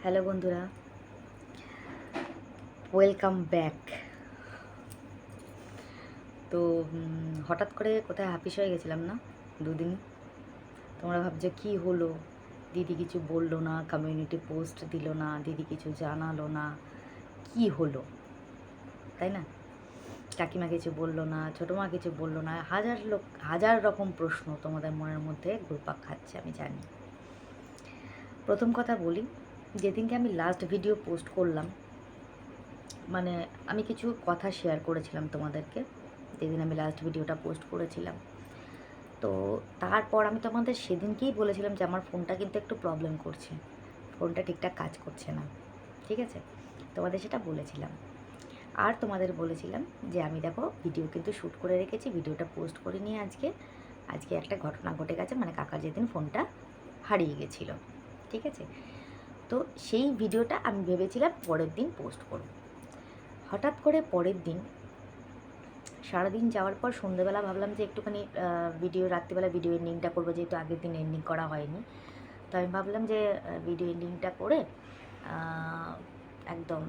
Hello বন্ধুরা, welcome back. তো হঠাৎ করে কোথায় হাপিস হয়ে গেছিলাম না দুদিন। তোমরা ভাবছো কী হলো, দিদি কিছু বললো না, কমিউনিটি পোস্ট দিল না, দিদি কিছু জানালো না, কি হলো, তাই না? কাকিমা কিছু বললো না, ছোটো মা কিছু বললো না, হাজার রকম প্রশ্ন তোমাদের মনের মধ্যে ঘুরপাক খাচ্ছে, আমি জানি। প্রথম কথা বলি, যেদিনকে আমি লাস্ট ভিডিও পোস্ট করলাম, মানে আমি কিছু কথা শেয়ার করেছিলাম তোমাদেরকে, যেদিন আমি লাস্ট ভিডিওটা পোস্ট করেছিলাম। তো তারপর আমি তোমাদের সেদিনকেই বলেছিলাম যে আমার ফোনটা কিন্তু একটু প্রবলেম করছে, ফোনটা ঠিকঠাক কাজ করছে না, ঠিক আছে? তোমাদের সেটা বলেছিলাম। আর তোমাদের বলেছিলাম যে আমি দেখো ভিডিও কিন্তু শ্যুট করে রেখেছি, ভিডিওটা পোস্ট করে নিয়ে আজকে একটা ঘটনা ঘটে গেছে, মানে কাকার যেদিন ফোনটা হারিয়ে গেছিলো, ঠিক আছে? তো সেই ভিডিওটা আমি ভেবেছিলাম পরের দিন পোস্ট করব। হঠাৎ করে পরের দিন সারাদিন যাওয়ার পর সন্ধ্যেবেলা ভাবলাম যে একটুখানি রাত্রিবেলা ভিডিও এন্ডিংটা করবো, যেহেতু আগের দিন এন্ডিং করা হয়নি। তো আমি ভাবলাম যে ভিডিও এন্ডিংটা করে একদম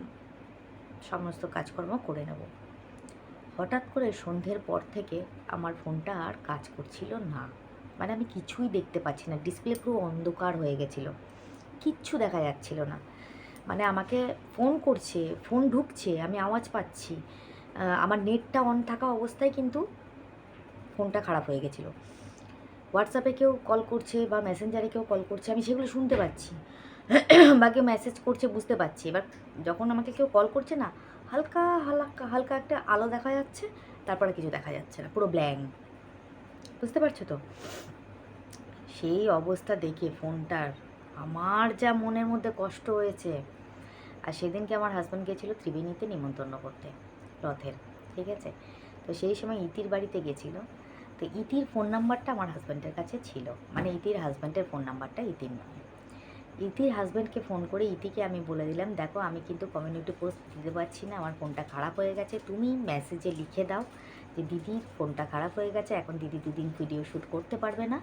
সমস্ত কাজকর্ম করে নেব। হঠাৎ করে সন্ধ্যের পর থেকে আমার ফোনটা আর কাজ করছিল না, মানে আমি কিছুই দেখতে পাচ্ছি না, ডিসপ্লে পুরো অন্ধকার হয়ে গেছিলো, কিচ্ছু দেখা যাচ্ছিল না। মানে আমাকে ফোন করছে, ফোন ঢুকছে, আমি আওয়াজ পাচ্ছি, আমার নেটটা অন থাকা অবস্থায় কিন্তু ফোনটা খারাপ হয়ে গেছিলো। হোয়াটসঅ্যাপে কেউ কল করছে বা মেসেঞ্জারে কেউ কল করছে, আমি সেগুলো শুনতে পাচ্ছি, বা কেউ মেসেজ করছে বুঝতে পারছি। এবার যখন আমাকে কেউ কল করছে না, হালকা হালকা হালকা একটা আলো দেখা যাচ্ছে, তারপরে কিছু দেখা যাচ্ছে না, পুরো ব্ল্যাঙ্ক, বুঝতে পারছো তো? সেই অবস্থা দেখে ফোনটার আমার যা মনের মধ্যে কষ্ট হয়েছে। আর সেদিনকে আমার হাজব্যান্ড গেছিলো ত্রিবেণীতে নিমন্ত্রণ করতে, রথের, ঠিক আছে? তো সেই সময় ইতির বাড়িতে গেছিলো। তো ইতির ফোন নাম্বারটা আমার হাজব্যান্ডের কাছে ছিল, মানে ইতির হাজব্যান্ডের ফোন নাম্বারটা ইতির নয়। ইতির হাজব্যান্ডকে ফোন করে ইতিকে আমি বলে দিলাম, দেখো আমি কিন্তু কমিউনিটি পোস্ট দিতে পারছি না, আমার ফোনটা খারাপ হয়ে গেছে, তুমি মেসেজে লিখে দাও যে দিদির ফোনটা খারাপ হয়ে গেছে, এখন দিদি দুদিন ভিডিও শ্যুট করতে পারবে না,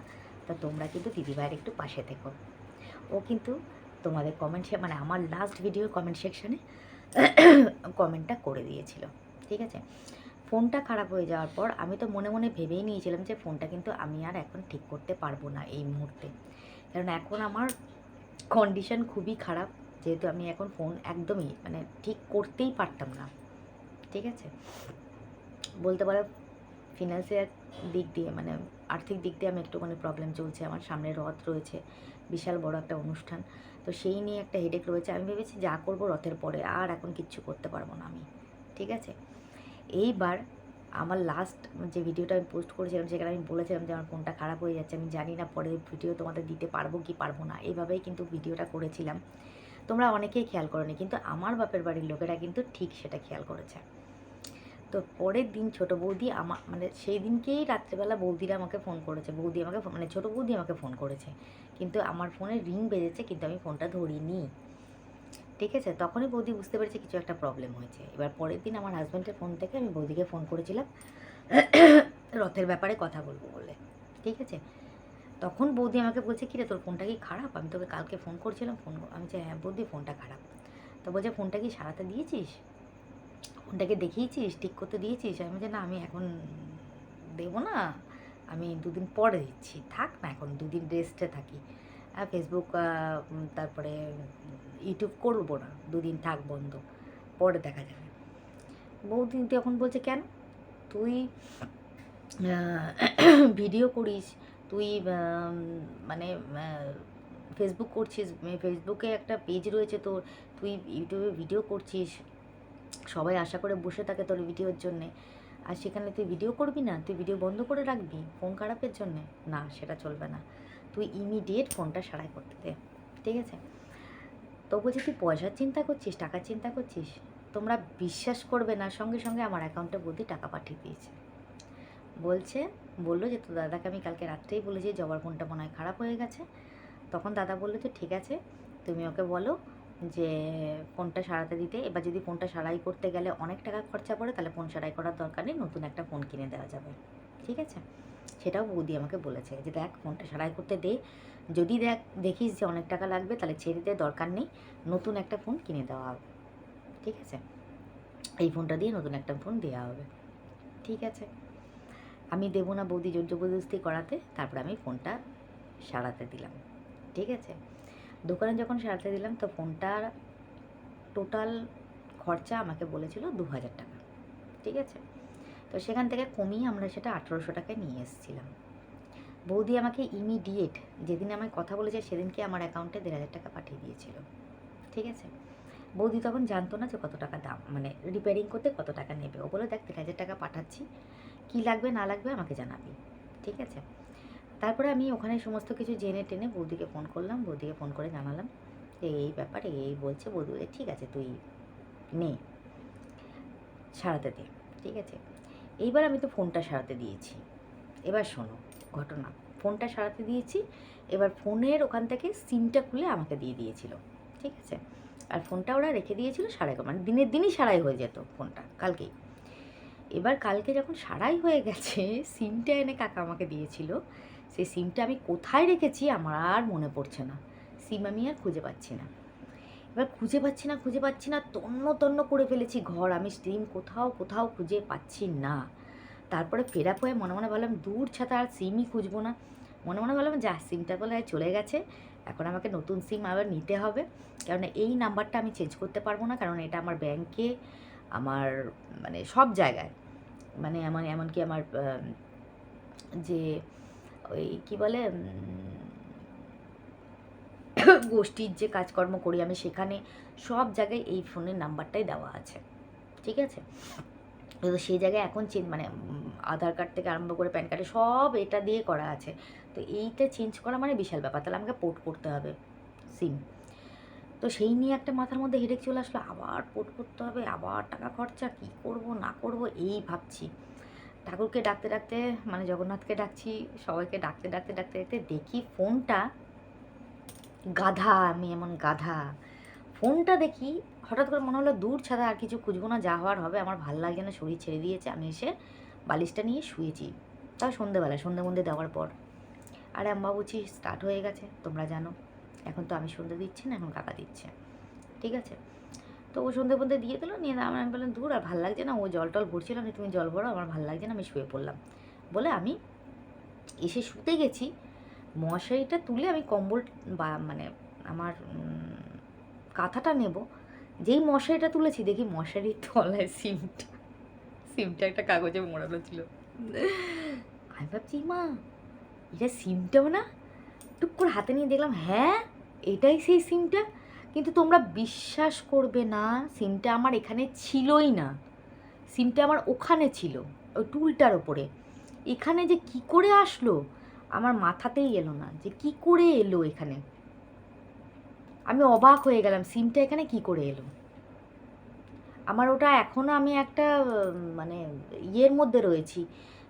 তা তোমরা কিন্তু দিদিভাইয়ের একটু পাশে থেকো। ও কিন্তু তোমাদের মানে আমার লাস্ট ভিডিও কমেন্ট সেকশানে কমেন্টটা করে দিয়েছিল, ঠিক আছে? ফোনটা খারাপ হয়ে যাওয়ার পর আমি তো মনে মনে ভেবেই নিয়েছিলাম যে ফোনটা কিন্তু আমি আর এখন ঠিক করতে পারবো না এই মুহূর্তে, কারণ এখন আমার কন্ডিশন খুবই খারাপ, যেহেতু আমি এখন ফোন একদমই মানে ঠিক করতেই পারতাম না, ঠিক আছে? বলতে পারো ফিনান্সিয়াল দিক দিয়ে, মানে আর্থিক দিক দিয়ে আমি একটুখানি প্রবলেম চলছে, আমার সামনে রথ রয়েছে, বিশাল বড় একটা অনুষ্ঠান, তো সেই নিয়ে একটা হেডেক রয়েছে। আমি ভেবেছি যা করবো রথের পরে, আর এখন কিচ্ছু করতে পারবো না আমি, ঠিক আছে? এইবার আমার লাস্ট যে ভিডিওটা আমি পোস্ট করেছিলাম, সেখানে আমি বলেছিলাম যে আমার ফোনটা খারাপ হয়ে যাচ্ছে, আমি জানি না পরে ভিডিও তোমাদের দিতে পারবো কি পারবো না, এইভাবেই কিন্তু ভিডিওটা করেছিলাম। তোমরা অনেকেই খেয়াল করোনি, কিন্তু আমার বাপের বাড়ির লোকেরা কিন্তু ঠিক সেটা খেয়াল করেছে। তো পরের দিন ছোটো বৌদি মানে সেই দিনকেই রাত্রেবেলা বৌদিরা আমাকে ফোন করেছে, বৌদি আমাকে মানে ছোটো বৌদি আমাকে ফোন করেছে, কিন্তু আমার ফোনে রিং বেজেছে, কিন্তু আমি ফোনটা ধরিনি, ঠিক আছে? তখনই বৌদি বুঝতে পেরেছে কিছু একটা প্রবলেম হয়েছে। এবার পরের দিন আমার হাজব্যান্ডের ফোন থেকে আমি বৌদিকে ফোন করেছিলাম রথের ব্যাপারে কথা বলবো বলে, ঠিক আছে? তখন বৌদি আমাকে বলছে, কিরে তোর ফোনটা কি খারাপ? আমি তোকে কালকে ফোন করছিলাম, আমি যে হ্যাঁ বৌদি ফোনটা খারাপ। তো বলছে ফোনটা কি সারাতে দিয়েছিস, ফোনটাকে দেখিয়েছিস, ঠিক করতে দিয়েছিস? আমি বলছি না, আমি এখন দেবো না, আমি দুদিন পরে দিচ্ছি, থাক না, এখন দুদিন রেস্টে থাকি, ফেসবুক তারপরে ইউটিউব করবো না, দুদিন থাক বন্ধ, পরে দেখা যাবে। বৌদি তখন বলছে কেন, তুই ভিডিও করিস, তুই মানে ফেসবুক করছিস, ফেসবুকে একটা পেজ রয়েছে তোর, তুই ইউটিউবে ভিডিও করছিস, সবাই আশা করে বসে থাকে তোর ভিডিওর জন্যে, আর সেখানে তুই ভিডিও করবি না, তুই ভিডিও বন্ধ করে রাখবি ফোন খারাপের জন্যে? না, সেটা চলবে না, তুই ইমিডিয়েট ফোনটা সারাই করতে দে, ঠিক আছে? তো বলছি তুই পয়সার চিন্তা করছিস, টাকার চিন্তা করছিস? তোমরা বিশ্বাস করবে না, সঙ্গে সঙ্গে আমার অ্যাকাউন্টে বৌদি টাকা পাঠিয়ে দিয়েছে। বললো যে তোর দাদাকে আমি কালকে রাত্রেই বলেছি জবার ফোনটা মনে হয় খারাপ হয়ে গেছে। তখন দাদা বললো যে ঠিক আছে, তুমি ওকে বলো যে ফোনটা সারাতে দিতে, এবার যদি ফোনটা সারাই করতে গেলে অনেক টাকা খরচা পড়ে, তাহলে ফোন সারাই করার দরকার নেই, নতুন একটা ফোন কিনে দেওয়া যাবে, ঠিক আছে? সেটাও বৌদি আমাকে বলেছে যে দেখ ফোনটা সারাই করতে দে, যদি দেখিস যে অনেক টাকা লাগবে তাহলে ছেড়ে দে, দরকার নেই, নতুন একটা ফোন কিনে দেওয়া হবে, ঠিক আছে, এই ফোনটা দিয়ে নতুন একটা ফোন দেওয়া হবে। ঠিক আছে, আমি দেবো না বৌদি জোর জবরদস্তি করাতে, তারপর আমি ফোনটা সারাতে দিলাম। ঠিক আছে, দোকানে যখন সারাতে দিলাম তো ফোনটার টোটাল খরচা আমাকে বলেছিল 2000 টাকা। ঠিক আছে, তো সেখান থেকে কমিয়ে আমরা সেটা 1800 টাকায় নিয়ে এসেছিলাম। বৌদি আমাকে ইমিডিয়েট যেদিন আমায় কথা বলেছে সেদিনকে আমার অ্যাকাউন্টে 1500 টাকা পাঠিয়ে দিয়েছিল। ঠিক আছে, বৌদি তখন জানতো না যে কত টাকা দাম, মানে রিপেয়ারিং করতে কত টাকা নেবে। ও বলে দেখ 3000 টাকা পাঠাচ্ছি, কী লাগবে না লাগবে আমাকে জানাবি। ঠিক আছে, তারপরে আমি ওখানে সমস্ত কিছু জেনে টেনে বৌদিকে ফোন করলাম, বৌদিকে ফোন করে জানালাম যে এই ব্যাপার, এই বলছে। বৌদি বলে ঠিক আছে তুই নে সারাতে দে। ঠিক আছে, এইবার আমি তো ফোনটা সারাতে দিয়েছি। এবার শোনো ঘটনা, ফোনটা সারাতে দিয়েছি, এবার ফোনের ওখান থেকে সিমটা খুলে আমাকে দিয়ে দিয়েছিল। ঠিক আছে, আর ফোনটা ওরা রেখে দিয়েছিল সারাই, মানে দিনের দিনই সারাই হয়ে যেত ফোনটা কালকেই। এবার কালকে যখন সারাই হয়ে গেছে, সিমটা এনে কাকা আমাকে দিয়েছিল, সেই সিমটা আমি কোথায় রেখেছি আমার আর মনে পড়ছে না। সিম আমি আর খুঁজে পাচ্ছি না। এবার খুঁজে পাচ্ছি না, তন্ন তন্ন করে ফেলেছি ঘর, আমি সিম কোথাও কোথাও খুঁজে পাচ্ছি না। তারপরে ফেরা হয়ে মনে মনে ভাবলাম দূর ছাতা আর সিমই খুঁজবো না। মনে মনে ভাবলাম যা সিমটা বলে চলে গেছে, এখন আমাকে নতুন সিম আবার নিতে হবে, কারণ এই নাম্বারটা আমি চেঞ্জ করতে পারবো না, কারণ এটা আমার ব্যাংকে, আমার মানে সব জায়গায়, মানে এমনকি আমার যে ওই কী বলে গোষ্ঠীর যে কাজকর্ম করি আমি, সেখানে সব জায়গায় এই ফোনের নাম্বারটাই দেওয়া আছে। ঠিক আছে, তো সেই জায়গায় এখন মানে আধার কার্ড থেকে আরম্ভ করে প্যান কার্ডে সব এটা দিয়ে করা আছে। তো এইটা চেঞ্জ করা মানে বিশাল ব্যাপার, তাহলে আমাকে পোর্ট করতে হবে সিম। তো সেই নিয়ে একটা মাথার মধ্যে হেডেক চলে আসলো, আবার পোর্ট করতে হবে, আবার টাকা খরচা, কী করব না করব এই ভাবছি। ঠাকুরকে ডাকতে ডাকতে, মানে জগন্নাথকে ডাকছি, সবাইকে ডাকতে ডাকতে ডাকতে ডাকতে দেখি ফোনটা, গাধা আমি এমন গাধা, ফোনটা দেখি হঠাৎ করে মনে হলো দূর ছাড়া আর কিছু খুঁজবো না, যা হওয়ার হবে, আমার ভাল লাগছে না, শরীর ছেড়ে দিয়েছে, আমি এসে বালিশটা নিয়ে শুয়েছি। তাও সন্ধেবেলা, সন্ধে মন্ধে দেওয়ার পর। আরে আম্মা বুঝি স্টার্ট হয়ে গেছে, তোমরা জানো, এখন তো আমি সন্ধে দিচ্ছি না, এখন কাকা দিচ্ছে। ঠিক আছে, তো ও সন্ধে ফন্ধে দিয়ে দিল, নিয়ে আমি বললাম দূর আর ভাল লাগছে না, ও জল টল ভরছিলাম যে তুমি জল ভরো, আমার ভাল লাগছে না, আমি শুয়ে পড়লাম। বলে আমি এসে শুতে গেছি, মশারিটা তুলে আমি কম্বল মানে আমার কাঁথাটা নেব, যেই মশারিটা তুলেছি দেখি মশারির তলায় সিমটা একটা কাগজে মোড়ানো ছিল। আমি ভাবছি মা এটা সিমটাও না, টুক করে হাতে নিয়ে দেখলাম হ্যাঁ এটাই সেই সিমটা। কিন্তু তোমরা বিশ্বাস করবে না, সিমটা আমার এখানে ছিলই না, সিমটা আমার ওখানে ছিল, ওই টুলটার ওপরে। এখানে যে কি করে আসলো আমার মাথাতেই এলো না, যে কি করে এলো এখানে। আমি অবাক হয়ে গেলাম, সিমটা এখানে কি করে এলো। আমার ওটা এখনও আমি একটা মানে ইয়ের মধ্যে রয়েছি,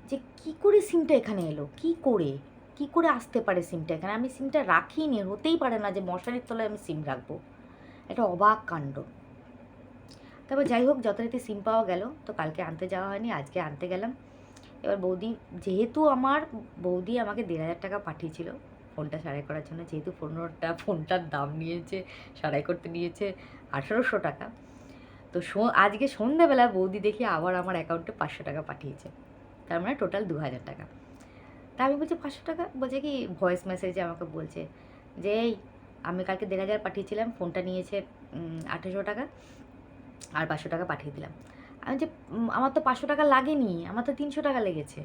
যে কি করে সিমটা এখানে এলো, কি করে আসতে পারে সিমটা এখানে। আমি সিমটা রাখিনি, হতেই পারে না যে মশারির তলায় আমি সিম রাখবো, একটা অবাক কাণ্ড। তারপর যাই হোক যথারীতি সিম পাওয়া গেল, তো কালকে আনতে যাওয়া হয়নি, আজকে আনতে গেলাম। এবার যেহেতু আমার বৌদি আমাকে 1500 টাকা পাঠিয়েছিল ফোনটা সারাই করার জন্য, যেহেতু ফোনটার দাম নিয়েছে, সারাই করতে নিয়েছে 1800 টাকা, তো আজকে সন্ধ্যাবেলা বৌদি দেখি আবার আমার অ্যাকাউন্টে 500 টাকা পাঠিয়েছে, তার মানে টোটাল 2000 টাকা। তা আমি বলছি 500 টাকা, বলছে কি ভয়েস মেসেজে আমাকে বলছে যে এই আমি কালকে 1500 পাঠিয়েছিলাম, ফোনটা নিয়েছে 1800 টাকা, আর 500 টাকা পাঠিয়ে দিলাম। আমি যে আমার তো 500 টাকা লাগেনি, আমার তো 300 টাকা লেগেছে।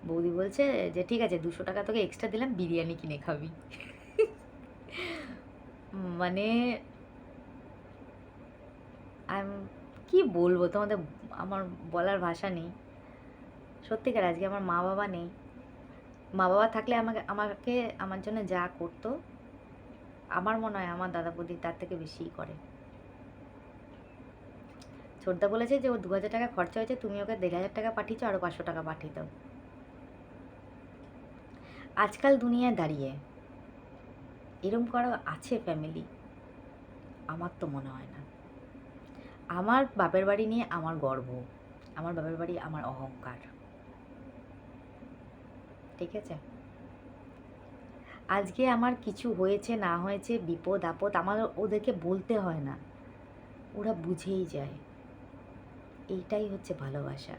বৌদি বলছে যে ঠিক আছে 200 টাকা তোকে এক্সট্রা দিলাম, বিরিয়ানি কিনে খাবি। মানে কি বলবো তোমাদের, আমার বলার ভাষা নেই। সত্যিকার আজকে আমার মা বাবা নেই, মা বাবা থাকলে আমাকে আমার জন্য যা করতো, আমার মনে হয় আমার দাদা বৌদি তার থেকে বেশিই করে। ছোটদা বলেছে যে ও 2000 টাকা খরচা হয়েছে, তুমি ওকে 1500 টাকা পাঠিয়েছো, আরও 500 টাকা পাঠিয়ে দাও। আজকাল দুনিয়ায় দাঁড়িয়ে এরম কারো আছে ফ্যামিলি? আমার তো মনে হয় না। আমার বাপের বাড়ি নিয়ে আমার গর্ব, আমার বাপের বাড়ি আমার অহংকার। ঠিক আছে? আজকে আমার কিছু হয়েছে না হয়েছে, বিপদ আপদ আমার ওদেরকে বলতে হয় না, ওরা বুঝেই যায়। এইটাই হচ্ছে ভালোবাসা,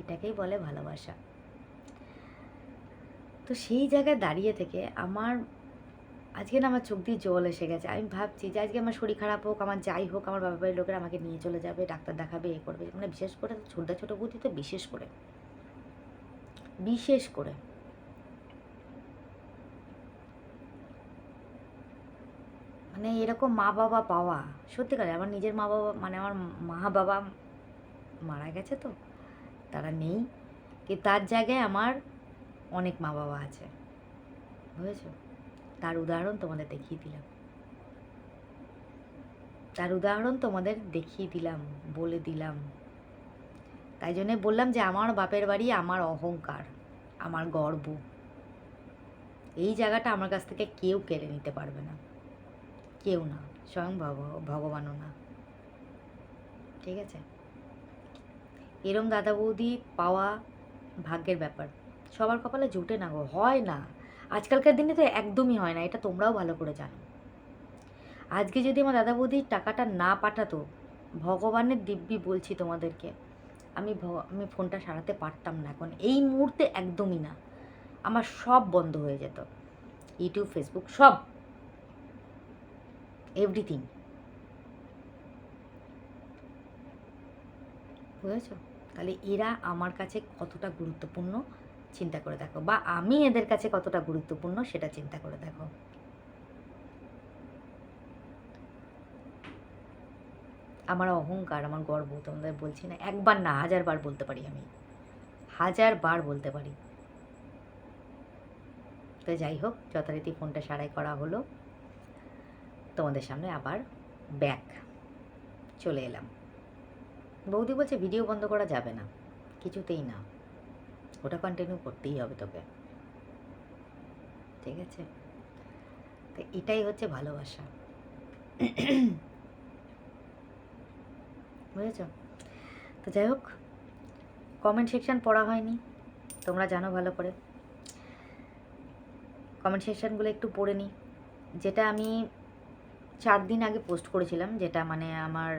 এটাকেই বলে ভালোবাসা। তো সেই জায়গায় দাঁড়িয়ে থেকে আজকে না আমার চোখ দিয়ে জল এসে গেছে। আমি ভাবছি যে আজকে আমার শরীর খারাপ হোক, আমার যাই হোক, আমার বাবা বাড়ির লোকেরা আমাকে নিয়ে চলে যাবে, ডাক্তার দেখাবে, এ করবে, মানে বিশেষ করে ছোট বুদ্ধি তো বিশেষ করে মানে এরকম মা বাবা পাওয়া, সত্যিকারে আমার নিজের মা বাবা, মানে আমার মা বাবা মারা গেছে, তো তারা নেই, কিন্তু তার জায়গায় আমার অনেক মা বাবা আছে, বুঝেছো? তার উদাহরণ তোমাদের দেখিয়ে দিলাম, বলে দিলাম। তাই জন্যে বললাম যে আমার বাপের বাড়ি আমার অহংকার, আমার গর্ব, এই জায়গাটা আমার কাছ থেকে কেউ কেড়ে নিতে পারবে না, কেউ না, স্বয়ং ভগবানও না। ঠিক আছে? এরম দাদা বৌদি পাওয়া ভাগ্যের ব্যাপার, সবার কপালে জুটে না গো, হয় না, আজকালকার দিনে তো একদমই হয় না, এটা তোমরাও ভালো করে জানো। আজকে যদি আমার দাদা বৌদির টাকাটা না পাঠাতো, ভগবানের দিব্যি বলছি তোমাদেরকে, আমি ফোনটা সারাতে পারতাম না এখন, এই মুহূর্তে একদমই না, আমার সব বন্ধ হয়ে যেত, ইউটিউব, ফেসবুক, সব, এভরিথিং। বুঝেছ? তাহলে এরা আমার কাছে কতটা গুরুত্বপূর্ণ চিন্তা করে দেখো, বা আমি এদের কাছে কতটা গুরুত্বপূর্ণ সেটা চিন্তা করে দেখো। আমার অহংকার, আমার গর্ব তোমাদের বলছি না, একবার না 1000 বার বলতে পারি, আমি 1000 বার বলতে পারি। তো যাই হোক, যথারীতি ফোনটা সারাই করা হলো, তোমাদের সামনে আবার ব্যাক চলে এলাম। বৌদি বলছে ভিডিও বন্ধ করা যাবে না, কিছুতেই না, ওটা কন্টিনিউ করতেই হবে তোকে, ঠিক আছে? তো এটাই হচ্ছে ভালোবাসা, বুঝেছ? তো যাই হোক, কমেন্ট সেকশান পড়া হয়নি, তোমরা জানো ভালো করে, কমেন্ট সেকশানগুলো একটু পড়ে নিই। যেটা আমি 4 দিন আগে পোস্ট করেছিলাম, যেটা মানে আমার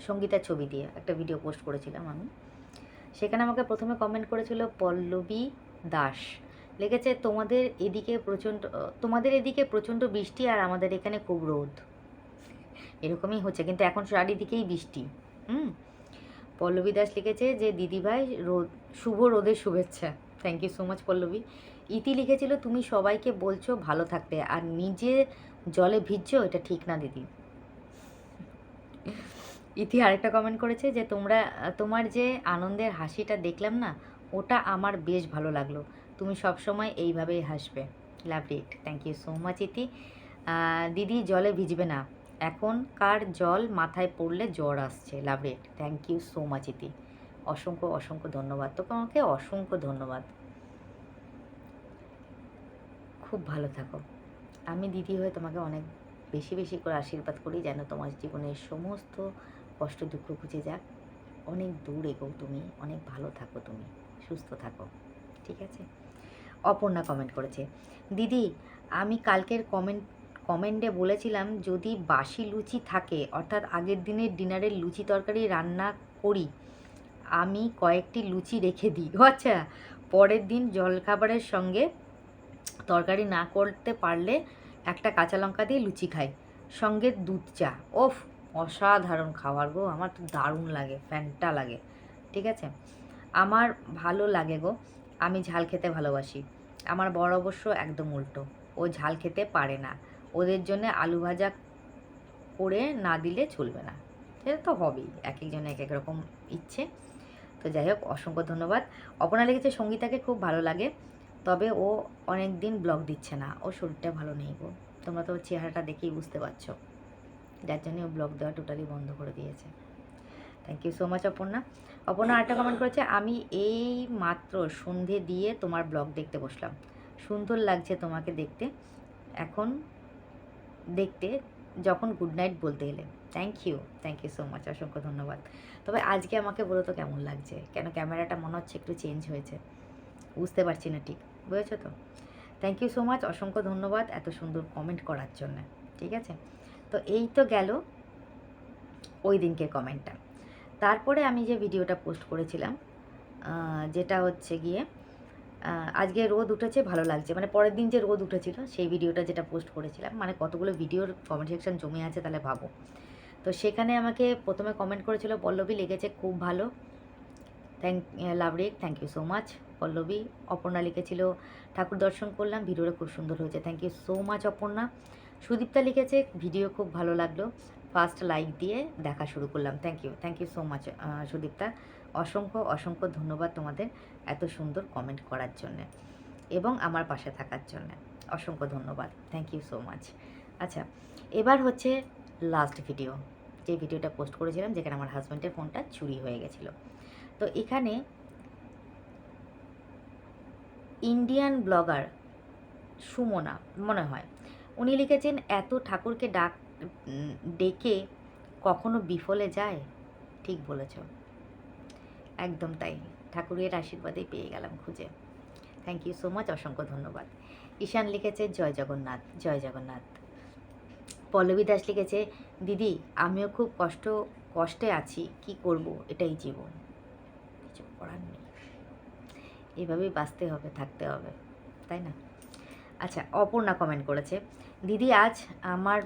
সঙ্গীতার ছবি দিয়ে একটা ভিডিও পোস্ট করেছিলাম আমি, সেখানে আমাকে প্রথমে কমেন্ট করেছিল পল্লবী দাস, লিখেছে তোমাদের এদিকে প্রচণ্ড বৃষ্টি আর আমাদের এখানে খুব রোদ, এরকমই হচ্ছে, কিন্তু এখন চারিদিকেই বৃষ্টি। পল্লবী দাস লিখেছে যে দিদিভাই শুভ রোদের শুভেচ্ছা, thank you so much Pallavi. ইতি লিখেছিল তুমি সবাইকে বলছো ভালো থাকতে আর নিজে জলে ভিজছো, এটা ঠিক না দিদি। ইতি আরেকটা কমেন্ট করেছে যে তোমার যে আনন্দের হাসিটা দেখলাম না, ওটা আমার বেশ ভালো লাগলো, তুমি সবসময় এইভাবেই হাসবে, লাভ ইট, থ্যাংক ইউ সো মাচ ইতি। দিদি জলে ভিজবে না, এখনকার জল মাথায় পড়লে জ্বর আসছে, লাভ ইট, থ্যাংক ইউ সো মাচ ইতি, অসংখ্য অসংখ্য ধন্যবাদ, তোকে আমাকে অসংখ্য ধন্যবাদ, খুব ভালো থাকো। আমি দিদি হয়ে তোমাকে অনেক বেশি বেশি করে আশীর্বাদ করি যেন তোমার জীবনের সমস্ত কষ্ট দুঃখ ঘুচে যাক, অনেক দূর এগো তুমি, অনেক ভালো থাকো তুমি, সুস্থ থাকো, ঠিক আছে? অপর্ণা কমেন্ট করেছে, দিদি আমি কালকের কমেন্টে বলেছিলাম যদি বাসি লুচি থাকে, অর্থাৎ আগের দিনের ডিনারের লুচি তরকারি রান্না করি, আমি কয়েকটি লুচি রেখে দিই, আচ্ছা, পরের দিন জলখাবারের সঙ্গে তরকারি না করতে পারলে একটা কাঁচা লঙ্কা দিয়ে লুচি খাই, সঙ্গে দুধ চা, ওফ অসাধারণ খাবার গো, আমার তো দারুণ লাগে, ফ্যান্টা লাগে, ঠিক আছে? আমার ভালো লাগে গো, আমি ঝাল খেতে ভালোবাসি, আমার বর অবশ্য একদম উল্টো, ও ঝাল খেতে পারে না, ওদের জন্য আলু ভাজা করে না দিলে চলবে না, সেটা তো হবেই, এক একজন এক এক রকম ইচ্ছে। তো যাই হোক, অসংখ্য ধন্যবাদ। অপর্ণা লিখেছে সঙ্গীতাকে খুব ভালো লাগে, তবে ও অনেক দিন ব্লগ দিচ্ছে না, ওর শরীরটা ভালো নেই গো, তোমরা তো ওর চেহারাটা দেখেই বুঝতে পারছো, যার জন্য ও ব্লগ দেওয়া টোটালি বন্ধ করে দিয়েছে। Thank you so much Aparna. Aparna আরেকটা কমেন্ট করেছে, আমি এই মাত্র সন্ধে দিয়ে তোমার ব্লগ দেখতে বসলাম, সুন্দর লাগছে তোমাকে দেখতে, এখন দেখতে যখন গুড নাইট বলতে এলে, থ্যাংক ইউ সো মাচ, অসংখ্য ধন্যবাদ। তবে আজকে আমাকে বলো তো কেমন লাগছে, কেন ক্যামেরাটা মনে হচ্ছে একটু চেঞ্জ হয়েছে, বুঝতে পারছি না ঠিক, বুঝেছো তো? থ্যাংক ইউ সো মাচ, অসংখ্য ধন্যবাদ এত সুন্দর কমেন্ট করার জন্য। ঠিক আছে, তো এই তো গেল ওই দিনকের কমেন্টটা। তারপরে আমি যে ভিডিওটা পোস্ট করেছিলাম, যেটা হচ্ছে গিয়ে আজকে রোদ উঠেছে ভালো লাগছে, মানে পরের দিন যে রোদ উঠেছিল সেই ভিডিওটা যেটা পোস্ট করেছিলাম, মানে কতগুলো ভিডিওর কমেন্ট সেকশন জমে আছে তাহলে ভাবো। তো সেখানে আমাকে প্রথমে কমেন্ট করেছিল পল্লবী, লিখেছে খুব ভালো, লাভ রেক, thank you so much Pallabi. Aparna লিখেছিল ঠাকুর দর্শন করলাম, ভিডিওটা খুব সুন্দর হয়েছে, thank you so much Aparna. Sudipta লিখেছে ভিডিও খুব ভালো লাগলো, ফার্স্ট লাইক দিয়ে দেখা শুরু করলাম, thank you so much Sudipta. অসংখ্য অসংখ্য ধন্যবাদ তোমাদের এত সুন্দর কমেন্ট করার জন্যে এবং আমার পাশে থাকার জন্যে, অসংখ্য ধন্যবাদ, থ্যাংক ইউ সো মাচ। আচ্ছা, এবার হচ্ছে লাস্ট ভিডিও, যে ভিডিওটা পোস্ট করেছিলাম যেখানে আমার হাজব্যান্ডের ফোনটা চুরি হয়ে গেছিলো। তো এখানে ইন্ডিয়ান ব্লগার সুমনা মনে হয়, উনি লিখেছেন এত ঠাকুরকে ডেকে কখনো বিফলে যায়। ঠিক বলেছ, একদম তাই, ঠাকুরের আশীর্বাদেই পেয়ে গেলাম খুঁজে, থ্যাংক ইউ সো মাচ, অসংখ্য ধন্যবাদ। ঈশান লিখেছে জয় জগন্নাথ, জয় জগন্নাথ। পল্লবী দাস লিখেছে দিদি আমিও খুব কষ্টে আছি, কি করব, এটাই জীবন, কিছু করার নেই, এভাবেই বাঁচতে হবে, থাকতে হবে, তাই না? আচ্ছা, অপর্ণা কমেন্ট করেছে দিদি আজ আমার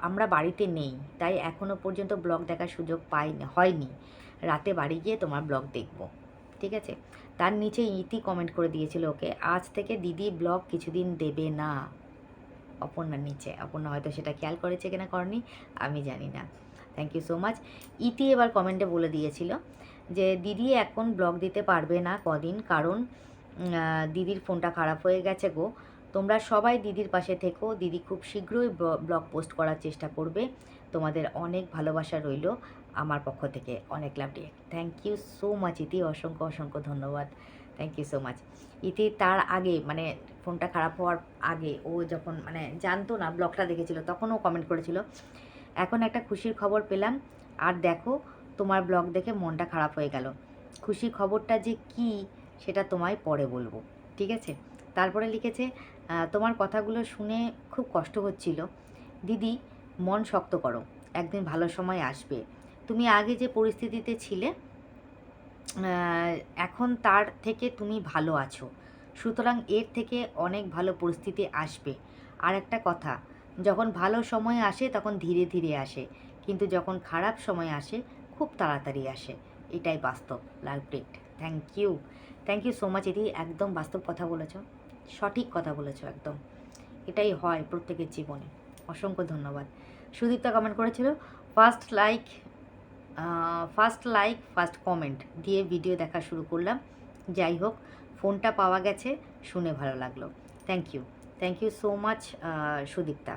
আমরা বাড়িতে নেই, তাই এখনও পর্যন্ত ব্লগ দেখার সুযোগ হয়নি, রাতে বাড়ি গিয়ে তোমার ব্লগ দেখব। ঠিক আছে, তার নিচে ইতি কমেন্ট করে দিয়েছিল ওকে, আজ থেকে দিদি ব্লগ কিছুদিন দেবে না। অপর্ণার নিচে, অপর্ণা হয়তো সেটা খেয়াল করেছে কিনা করেনি আমি জানি না, থ্যাংক ইউ সো মাচ। ইতি এবার কমেন্টে বলে দিয়েছিল যে দিদি এখন ব্লগ দিতে পারবে না কদিন, কারণ দিদির ফোনটা খারাপ হয়ে গেছে গো, তোমরা সবাই দিদির পাশে থেকো, দিদি খুব শীঘ্রই ব্লগ পোস্ট করার চেষ্টা করবে, তোমাদের অনেক ভালোবাসা রইল আমার পক্ষ থেকে, অনেক লাভ দিয়ে, থ্যাংক ইউ সো মাচ ইতি, অসংখ্য অসংখ্য ধন্যবাদ, থ্যাংক ইউ সো মাচ। ইতি তার আগে মানে ফোনটা খারাপ হওয়ার আগে ও যখন মানে জানতো না, ব্লগটা দেখেছিল, তখন ও কমেন্ট করেছিল এখন একটা খুশির খবর পেলাম, আর দেখো তোমার ব্লগ দেখে মনটা খারাপ হয়ে গেল, খুশির খবরটা যে কী সেটা তোমায় পরে বলবো। ঠিক আছে, তারপরে লিখেছে তোমার কথাগুলো শুনে খুব কষ্ট হচ্ছিল, দিদি মন শক্ত করো, একদিন ভালো সময় আসবে, তুমি আগে যে পরিস্থিতিতে ছিলে এখন তার থেকে তুমি ভালো আছো, সুতরাং এর থেকে অনেক ভালো পরিস্থিতি আসবে। আর একটা কথা, যখন ভালো সময় আসে তখন ধীরে ধীরে আসে, কিন্তু যখন খারাপ সময় আসে খুব তাড়াতাড়ি আসে, এটাই বাস্তব। Love break, thank you so much এটি, একদম বাস্তব কথা বলেছ, সঠিক কথা বলেছ একদম, এটাই হয় প্রত্যেকের জীবনে, অসংখ্য ধন্যবাদ। সুদীপ্তা কমেন্ট করেছিল ফার্স্ট লাইক ফার্স্ট কমেন্ট দিয়ে ভিডিও দেখা শুরু করলাম, যাই হোক ফোনটা পাওয়া গেছে শুনে ভালো লাগলো, thank you so much Sudipta,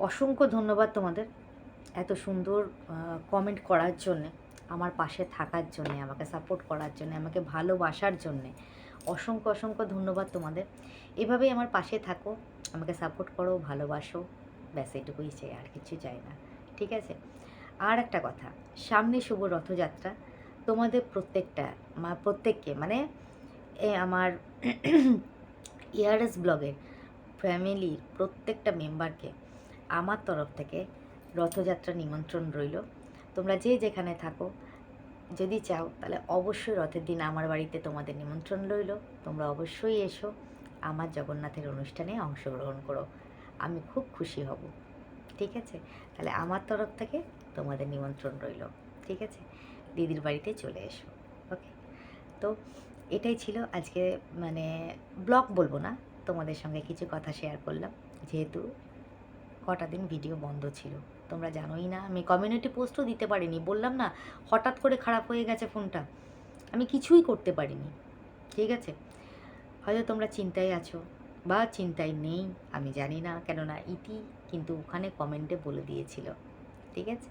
অসংখ্য ধন্যবাদ তোমাদের এত সুন্দর কমেন্ট করার জন্যে, আমার পাশে থাকার জন্যে, আমাকে সাপোর্ট করার জন্যে, আমাকে ভালোবাসার জন্যে, অসংখ্য অসংখ্য ধন্যবাদ তোমাদের। এভাবেই আমার পাশে থাকো, আমাকে সাপোর্ট করো, ভালোবাসো, ব্যাস এটুকুই চাই, আর কিছু চাই না। ঠিক আছে, আর একটা কথা, সামনে শুভ রথযাত্রা, তোমাদের প্রত্যেককে মানে আমার ইয়ারএস ব্লগের ফ্যামিলির প্রত্যেকটা মেম্বারকে আমার তরফ থেকে রথযাত্রা নিমন্ত্রণ রইল, তোমরা যে যেখানে থাকো যদি চাও তাহলে অবশ্যই রথের দিন আমার বাড়িতে তোমাদের নিমন্ত্রণ রইল, তোমরা অবশ্যই এসো, আমার জগন্নাথের অনুষ্ঠানে অংশগ্রহণ করো, আমি খুব খুশি হব। ঠিক আছে, তাহলে আমার তরফ থেকে তোমাদের নিমন্ত্রণ রইল, ঠিক আছে, দিদির বাড়িতে চলে এসো। ওকে, তো এটাই ছিল আজকে, মানে ব্লগ বলবো না, তোমাদের সঙ্গে কিছু কথা শেয়ার করলাম, যেহেতু কটা দিন ভিডিও বন্ধ ছিল, তোমরা জানোই না, আমি কমিউনিটি পোস্টও দিতে পারিনি, বললাম না হঠাৎ করে খারাপ হয়ে গেছে ফোনটা, আমি কিছুই করতে পারিনি। ঠিক আছে, হয়তো তোমরা চিন্তায় আছো বা চিন্তায় নেই আমি জানি না, কেননা ইতি কিন্তু ওখানে কমেন্টে বলে দিয়েছিল। ঠিক আছে,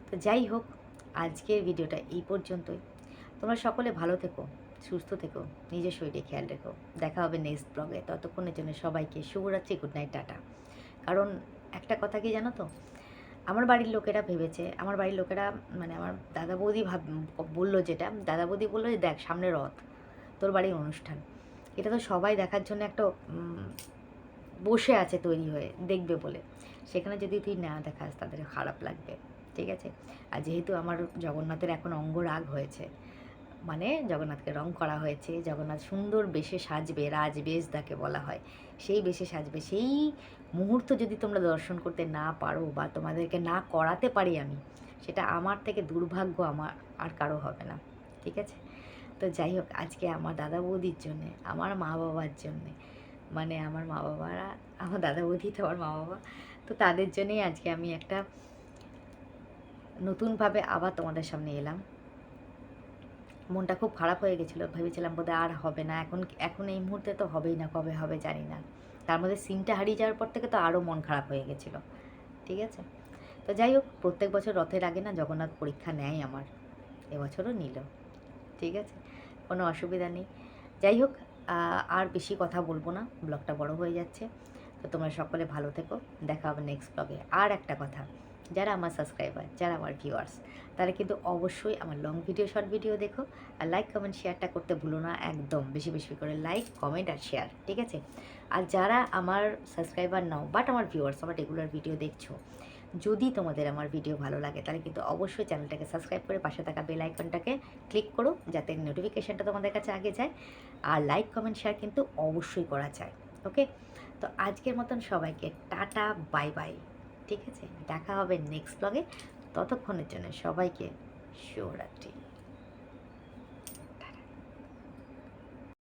তো যাই হোক আজকের ভিডিওটা এই পর্যন্তই, তোমরা সকলে ভালো থেকো, সুস্থ থেকো, নিজের শরীরে খেয়াল রেখো, দেখা হবে নেক্সট ব্লগে, ততক্ষণের জন্য সবাইকে শুভরাত্রি, গুড নাইট, টাটা। কারণ একটা কথা কি জানো তো, আমার বাড়ির লোকেরা ভেবেছে, আমার বাড়ির লোকেরা মানে আমার দাদা বৌদি বললো, যেটা দাদা বৌদি বললো যে দেখ সামনে রথ, তোর বাড়ির অনুষ্ঠান, এটা তো সবাই দেখার জন্য একটা বসে আছে তৈরি হয়ে দেখবে বলে, সেখানে যদি তুই না দেখাস তাদের খারাপ লাগবে, ঠিক আছে। আর যেহেতু আমার জগন্নাথের এখন অঙ্গরাগ হয়েছে, মানে জগন্নাথকে রং করা হয়েছে, জগন্নাথ সুন্দর বেশে সাজবে, রাজবেশ যাকে বলা হয়, সেই বেশে সাজবে, সেই মুহূর্ত যদি তোমরা দর্শন করতে না পারো বা তোমাদেরকে না করাতে পারি আমি, সেটা আমার থেকে দুর্ভাগ্য আমার আর কারো হবে না, ঠিক আছে। তো যাই হোক, আজকে আমার দাদা বৌদির জন্যে, আমার মা বাবার জন্যে, মানে আমার মা বাবারা, আমার দাদা বৌদি তো আমার মা বাবা, তো তাদের জন্যেই আজকে আমি একটা নতুনভাবে আবার তোমাদের সামনে এলাম। মনটা খুব খারাপ হয়ে গেছিলো, ভেবেছিলাম বোধহয় আর হবে না, এখন এই মুহূর্তে তো হবেই না, কবে হবে জানি না। তার মধ্যে সিমটা হারিয়ে যাওয়ার পর থেকে তো আরও মন খারাপ হয়ে গেছিলো, ঠিক আছে। তো যাই হোক, প্রত্যেক বছর রথের আগে না জগন্নাথ পরীক্ষা নেয় আমার, এবছরও নিল, ঠিক আছে, কোনো অসুবিধা নেই। যাই হোক, আর বেশি কথা বলবো না, ব্লগটা বড় হয়ে যাচ্ছে। তো তোমরা সকলে ভালো থেকো, দেখা হবে নেক্সট ব্লগে। আর একটা কথা, যারা আমার সাবস্ক্রাইবার, যারা আমার ভিউয়ার্স, তারা কিন্তু অবশ্যই আমার লং ভিডিও, শর্ট ভিডিও দেখো, আর লাইক কমেন্ট শেয়ারটা করতে ভুলো না একদম, বেশি বেশি করে লাইক কমেন্ট আর শেয়ার, ঠিক আছে। আর যারা আমার সাবস্ক্রাইবার নাও বাট আমার ভিউয়ার্স, আমার রেগুলার ভিডিও দেখছো, যদি তোমাদের আমার ভিডিও ভালো লাগে তাহলে কিন্তু অবশ্যই চ্যানেলটাকে সাবস্ক্রাইব করে পাশে থাকা বেল আইকনটাকে ক্লিক করো, যাতে নোটিফিকেশানটা তোমাদের কাছে আগে যায়। আর লাইক কমেন্ট শেয়ার কিন্তু অবশ্যই করা যায়, ওকে। তো আজকের মতন সবাইকে টাটা, বাই বাই, ঠিক আছে। দেখা হবে নেক্সট ব্লগে, ততক্ষণের জন্য সবাইকে শুভরাত্রি।